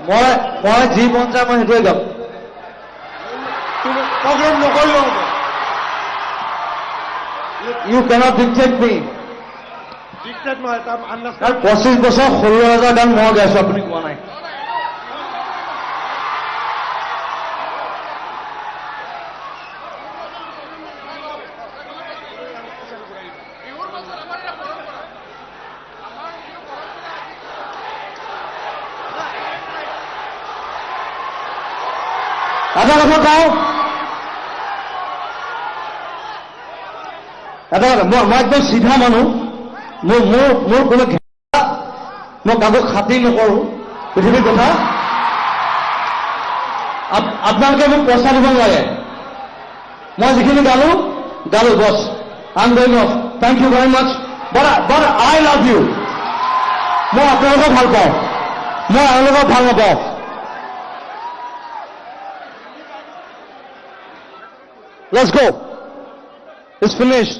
মই যি মন যায় মই সেইটোৱে গাম। প্ৰগ্ৰেম নকৰিলেও হ'ব। ইউ কেনট ডিক্টেট মি। ডিক্টেট নহয়, তাৰ আন্দাজ। 25 বছৰ 16,000 গান মই গাইছো, আপুনি কোৱা নাই। এটা কথা কওঁ, এটা কথা, মই একদম চিধা মানুহ। মোৰ কোনো মই কাকো খাতিৰ নকৰো পৃথিৱীৰ কথা। আপোনালোকে মোক পইচা দিব নালাগে। মই যিখিনি গালো বছ। I am going off. Thank you very much. But I love you. মই আপোনালোকক ভাল পাওঁ, মই আপোনালোকক ভাল নাপাওঁ। Let's go. It's finished.